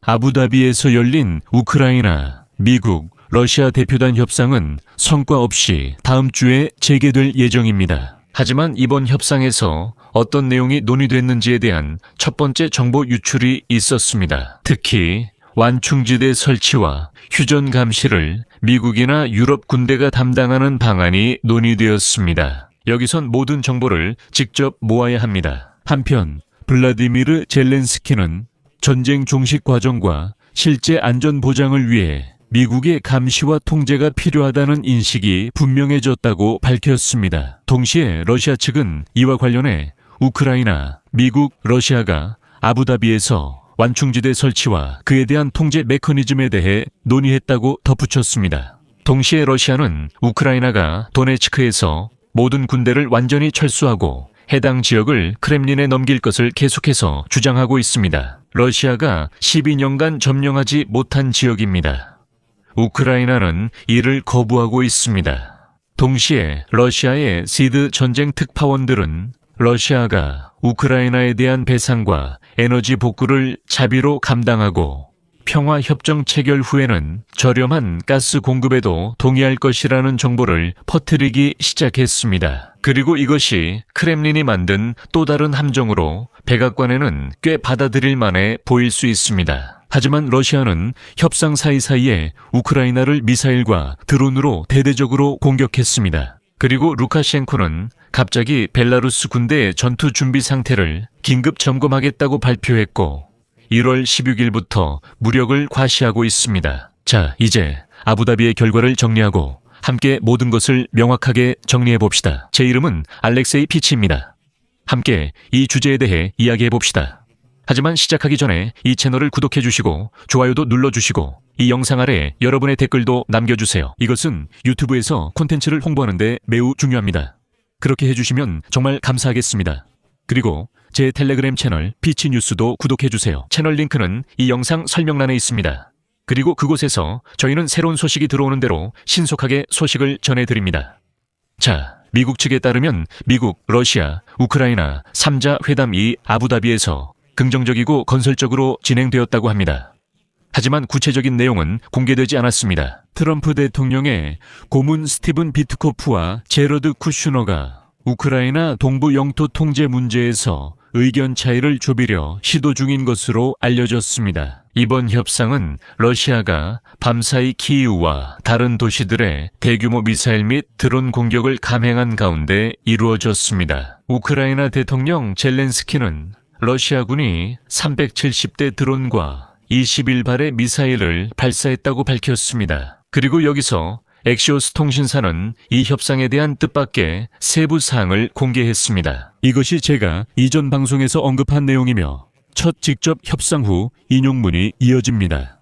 아부다비에서 열린 우크라이나, 미국, 러시아 대표단 협상은 성과 없이 다음 주에 재개될 예정입니다. 하지만 이번 협상에서 어떤 내용이 논의됐는지에 대한 첫 번째 정보 유출이 있었습니다. 특히 완충지대 설치와 휴전 감시를 미국이나 유럽 군대가 담당하는 방안이 논의되었습니다. 여기선 모든 정보를 직접 모아야 합니다. 한편 블라디미르 젤렌스키는 전쟁 종식 과정과 실제 안전 보장을 위해 미국의 감시와 통제가 필요하다는 인식이 분명해졌다고 밝혔습니다. 동시에 러시아 측은 이와 관련해 우크라이나, 미국, 러시아가 아부다비에서 완충지대 설치와 그에 대한 통제 메커니즘에 대해 논의했다고 덧붙였습니다. 동시에 러시아는 우크라이나가 도네츠크에서 모든 군대를 완전히 철수하고 해당 지역을 크렘린에 넘길 것을 계속해서 주장하고 있습니다. 러시아가 12년간 점령하지 못한 지역입니다. 우크라이나는 이를 거부하고 있습니다. 동시에 러시아의 시드 전쟁 특파원들은 러시아가 우크라이나에 대한 배상과 에너지 복구를 자비로 감당하고 평화협정 체결 후에는 저렴한 가스 공급에도 동의할 것이라는 정보를 퍼뜨리기 시작했습니다. 그리고 이것이 크렘린이 만든 또 다른 함정으로 백악관에는 꽤 받아들일 만해 보일 수 있습니다. 하지만 러시아는 협상 사이사이에 우크라이나를 미사일과 드론으로 대대적으로 공격했습니다. 그리고 루카셴코는 갑자기 벨라루스 군대의 전투 준비 상태를 긴급 점검하겠다고 발표했고 1월 16일부터 무력을 과시하고 있습니다. 자, 이제 아부다비의 결과를 정리하고 함께 모든 것을 명확하게 정리해 봅시다. 제 이름은 알렉세이 피치입니다. 함께 이 주제에 대해 이야기해 봅시다. 하지만 시작하기 전에 이 채널을 구독해 주시고 좋아요도 눌러주시고 이 영상 아래 여러분의 댓글도 남겨주세요. 이것은 유튜브에서 콘텐츠를 홍보하는 데 매우 중요합니다. 그렇게 해주시면 정말 감사하겠습니다. 그리고 제 텔레그램 채널 피치뉴스도 구독해 주세요. 채널 링크는 이 영상 설명란에 있습니다. 그리고 그곳에서 저희는 새로운 소식이 들어오는 대로 신속하게 소식을 전해드립니다. 자, 미국 측에 따르면 미국, 러시아, 우크라이나 3자 회담이 아부다비에서 긍정적이고 건설적으로 진행되었다고 합니다. 하지만 구체적인 내용은 공개되지 않았습니다. 트럼프 대통령의 고문 스티븐 비트코프와 제러드 쿠슈너가 우크라이나 동부 영토 통제 문제에서 의견 차이를 좁히려 시도 중인 것으로 알려졌습니다. 이번 협상은 러시아가 밤사이 키이우와 다른 도시들의 대규모 미사일 및 드론 공격을 감행한 가운데 이루어졌습니다. 우크라이나 대통령 젤렌스키는 러시아군이 370대 드론과 21발의 미사일을 발사했다고 밝혔습니다. 그리고 여기서 엑시오스 통신사는 이 협상에 대한 뜻밖의 세부 사항을 공개했습니다. 이것이 제가 이전 방송에서 언급한 내용이며 첫 직접 협상 후 인용문이 이어집니다.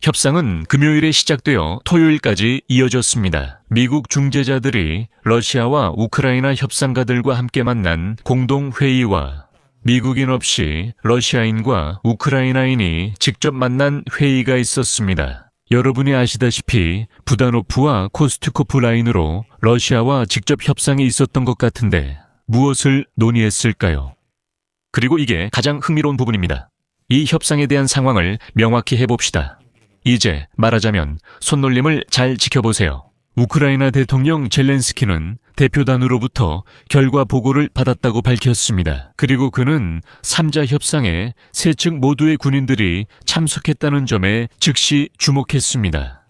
협상은 금요일에 시작되어 토요일까지 이어졌습니다. 미국 중재자들이 러시아와 우크라이나 협상가들과 함께 만난 공동회의와 미국인 없이 러시아인과 우크라이나인이 직접 만난 회의가 있었습니다. 여러분이 아시다시피 부다노프와 코스트코프 라인으로 러시아와 직접 협상이 있었던 것 같은데 무엇을 논의했을까요? 그리고 이게 가장 흥미로운 부분입니다. 이 협상에 대한 상황을 명확히 해봅시다. 이제 말하자면 손놀림을 잘 지켜보세요. 우크라이나 대통령 젤렌스키는 대표단으로부터 결과 보고를 받았다고 밝혔습니다. 그리고 그는 3자 협상에 세 측 모두의 군인들이 참석했다는 점에 즉시 주목했습니다.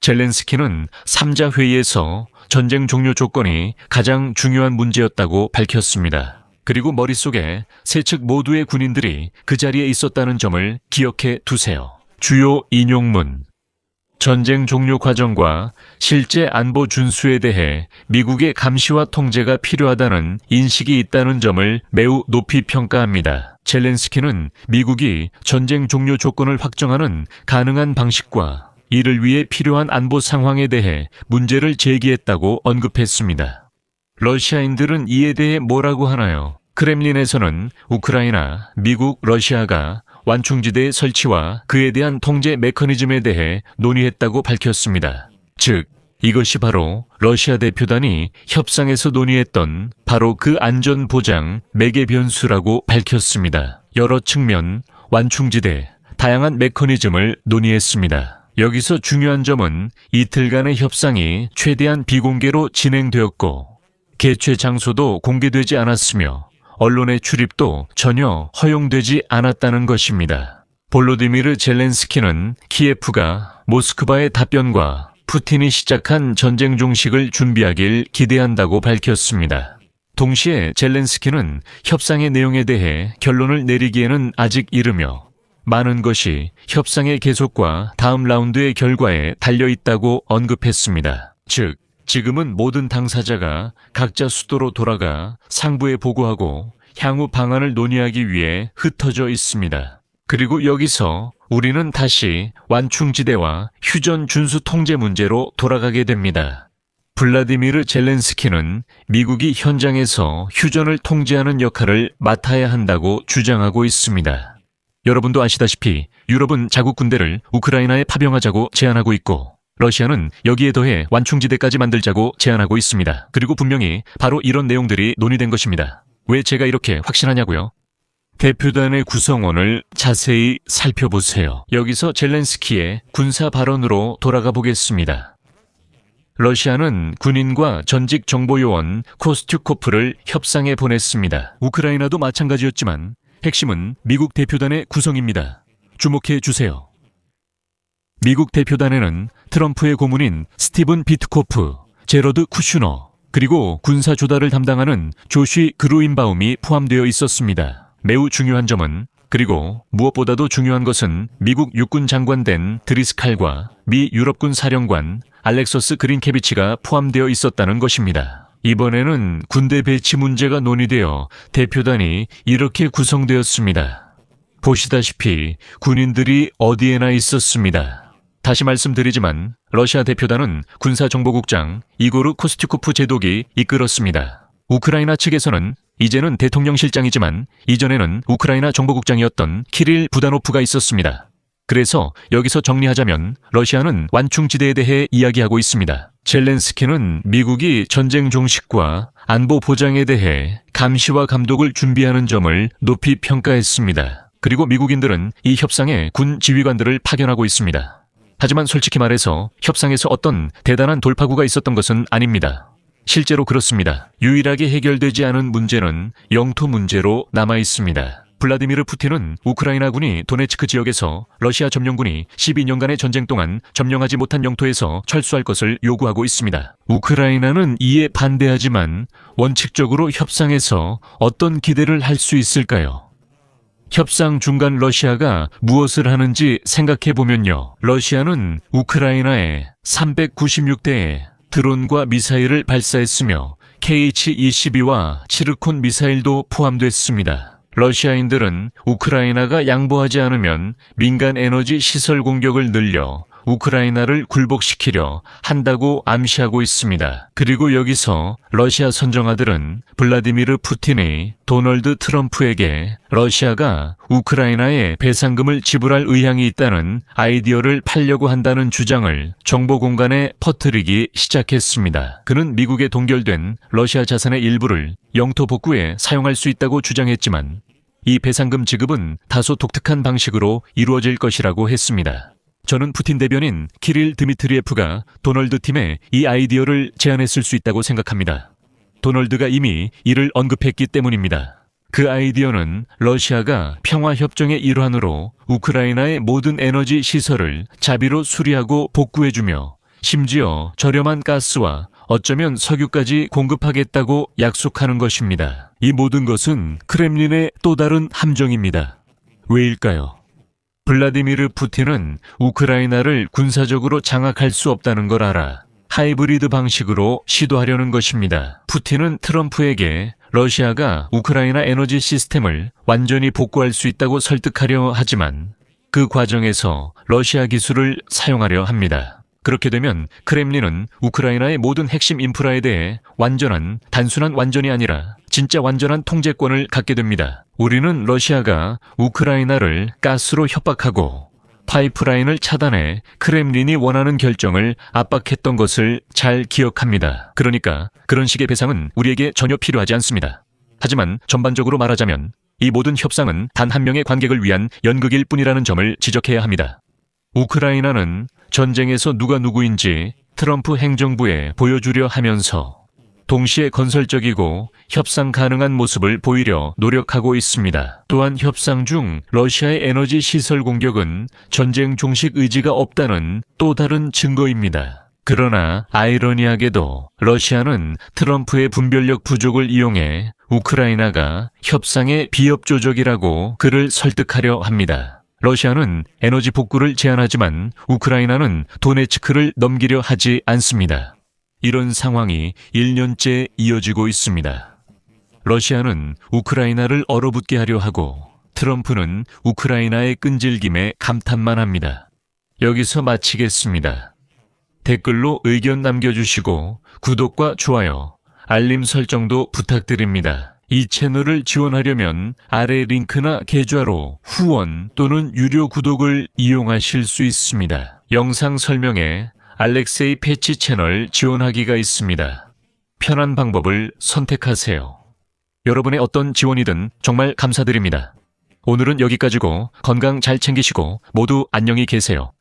젤렌스키는 3자 회의에서 전쟁 종료 조건이 가장 중요한 문제였다고 밝혔습니다. 그리고 머릿속에 세 측 모두의 군인들이 그 자리에 있었다는 점을 기억해 두세요. 주요 인용문. 전쟁 종료 과정과 실제 안보 준수에 대해 미국의 감시와 통제가 필요하다는 인식이 있다는 점을 매우 높이 평가합니다. 젤렌스키는 미국이 전쟁 종료 조건을 확정하는 가능한 방식과 이를 위해 필요한 안보 상황에 대해 문제를 제기했다고 언급했습니다. 러시아인들은 이에 대해 뭐라고 하나요? 크렘린에서는 우크라이나, 미국, 러시아가 완충지대의 설치와 그에 대한 통제 메커니즘에 대해 논의했다고 밝혔습니다. 즉, 이것이 바로 러시아 대표단이 협상에서 논의했던 바로 그 안전보장 매개 변수라고 밝혔습니다. 여러 측면, 완충지대, 다양한 메커니즘을 논의했습니다. 여기서 중요한 점은 이틀간의 협상이 최대한 비공개로 진행되었고 개최 장소도 공개되지 않았으며 언론의 출입도 전혀 허용되지 않았다는 것입니다. 볼로디미르 젤렌스키는 키예프가 모스크바의 답변과 푸틴이 시작한 전쟁 종식을 준비하길 기대한다고 밝혔습니다. 동시에 젤렌스키는 협상의 내용에 대해 결론을 내리기에는 아직 이르며 많은 것이 협상의 계속과 다음 라운드의 결과에 달려있다고 언급했습니다. 즉, 지금은 모든 당사자가 각자 수도로 돌아가 상부에 보고하고 향후 방안을 논의하기 위해 흩어져 있습니다. 그리고 여기서 우리는 다시 완충지대와 휴전 준수 통제 문제로 돌아가게 됩니다. 블라디미르 젤렌스키는 미국이 현장에서 휴전을 통제하는 역할을 맡아야 한다고 주장하고 있습니다. 여러분도 아시다시피 유럽은 자국 군대를 우크라이나에 파병하자고 제안하고 있고 러시아는 여기에 더해 완충지대까지 만들자고 제안하고 있습니다. 그리고 분명히 바로 이런 내용들이 논의된 것입니다. 왜 제가 이렇게 확신하냐고요? 대표단의 구성원을 자세히 살펴보세요. 여기서 젤렌스키의 군사 발언으로 돌아가 보겠습니다. 러시아는 군인과 전직 정보요원 코스튜코프를 협상에 보냈습니다. 우크라이나도 마찬가지였지만 핵심은 미국 대표단의 구성입니다. 주목해 주세요. 미국 대표단에는 트럼프의 고문인 스티븐 비트코프, 제러드 쿠슈너, 그리고 군사 조달을 담당하는 조쉬 그루인바움이 포함되어 있었습니다. 매우 중요한 점은 그리고 무엇보다도 중요한 것은 미국 육군 장관 된 드리스칼과 미 유럽군 사령관 알렉서스 그린케비치가 포함되어 있었다는 것입니다. 이번에는 군대 배치 문제가 논의되어 대표단이 이렇게 구성되었습니다. 보시다시피 군인들이 어디에나 있었습니다. 다시 말씀드리지만 러시아 대표단은 군사정보국장 이고르 코스튜코프 제독이 이끌었습니다. 우크라이나 측에서는 이제는 대통령실장이지만 이전에는 우크라이나 정보국장이었던 키릴 부다노프가 있었습니다. 그래서 여기서 정리하자면 러시아는 완충지대에 대해 이야기하고 있습니다. 젤렌스키는 미국이 전쟁 종식과 안보 보장에 대해 감시와 감독을 준비하는 점을 높이 평가했습니다. 그리고 미국인들은 이 협상에 군 지휘관들을 파견하고 있습니다. 하지만 솔직히 말해서 협상에서 어떤 대단한 돌파구가 있었던 것은 아닙니다. 실제로 그렇습니다. 유일하게 해결되지 않은 문제는 영토 문제로 남아 있습니다. 블라디미르 푸틴은 우크라이나군이 도네츠크 지역에서 러시아 점령군이 12년간의 전쟁 동안 점령하지 못한 영토에서 철수할 것을 요구하고 있습니다. 우크라이나는 이에 반대하지만 원칙적으로 협상에서 어떤 기대를 할 수 있을까요? 협상 중간 러시아가 무엇을 하는지 생각해보면요. 러시아는 우크라이나에 396대의 드론과 미사일을 발사했으며 KH-22와 치르콘 미사일도 포함됐습니다. 러시아인들은 우크라이나가 양보하지 않으면 민간 에너지 시설 공격을 늘려 우크라이나를 굴복시키려 한다고 암시하고 있습니다. 그리고 여기서 러시아 선정아들은 블라디미르 푸틴이 도널드 트럼프에게 러시아가 우크라이나에 배상금을 지불할 의향이 있다는 아이디어를 팔려고 한다는 주장을 정보 공간에 퍼뜨리기 시작했습니다. 그는 미국에 동결된 러시아 자산의 일부를 영토 복구에 사용할 수 있다고 주장했지만 이 배상금 지급은 다소 독특한 방식으로 이루어질 것이라고 했습니다. 저는 푸틴 대변인 키릴 드미트리에프가 도널드 팀에 이 아이디어를 제안했을 수 있다고 생각합니다. 도널드가 이미 이를 언급했기 때문입니다. 그 아이디어는 러시아가 평화협정의 일환으로 우크라이나의 모든 에너지 시설을 자비로 수리하고 복구해주며 심지어 저렴한 가스와 어쩌면 석유까지 공급하겠다고 약속하는 것입니다. 이 모든 것은 크렘린의 또 다른 함정입니다. 왜일까요? 블라디미르 푸틴은 우크라이나를 군사적으로 장악할 수 없다는 걸 알아 하이브리드 방식으로 시도하려는 것입니다. 푸틴은 트럼프에게 러시아가 우크라이나 에너지 시스템을 완전히 복구할 수 있다고 설득하려 하지만 그 과정에서 러시아 기술을 사용하려 합니다. 그렇게 되면 크렘린은 우크라이나의 모든 핵심 인프라에 대해 단순한 완전이 아니라 진짜 완전한 통제권을 갖게 됩니다. 우리는 러시아가 우크라이나를 가스로 협박하고 파이프라인을 차단해 크렘린이 원하는 결정을 압박했던 것을 잘 기억합니다. 그러니까 그런 식의 배상은 우리에게 전혀 필요하지 않습니다. 하지만 전반적으로 말하자면 이 모든 협상은 단 한 명의 관객을 위한 연극일 뿐이라는 점을 지적해야 합니다. 우크라이나는 전쟁에서 누가 누구인지 트럼프 행정부에 보여주려 하면서 동시에 건설적이고 협상 가능한 모습을 보이려 노력하고 있습니다. 또한 협상 중 러시아의 에너지 시설 공격은 전쟁 종식 의지가 없다는 또 다른 증거입니다. 그러나 아이러니하게도 러시아는 트럼프의 분별력 부족을 이용해 우크라이나가 협상의 비협조적이라고 그를 설득하려 합니다. 러시아는 에너지 복구를 제안하지만 우크라이나는 도네츠크를 넘기려 하지 않습니다. 이런 상황이 1년째 이어지고 있습니다. 러시아는 우크라이나를 얼어붙게 하려 하고 트럼프는 우크라이나의 끈질김에 감탄만 합니다. 여기서 마치겠습니다. 댓글로 의견 남겨주시고 구독과 좋아요, 알림 설정도 부탁드립니다. 이 채널을 지원하려면 아래 링크나 계좌로 후원 또는 유료 구독을 이용하실 수 있습니다. 영상 설명에 알렉세이 패치 채널 지원하기가 있습니다. 편한 방법을 선택하세요. 여러분의 어떤 지원이든 정말 감사드립니다. 오늘은 여기까지고 건강 잘 챙기시고 모두 안녕히 계세요.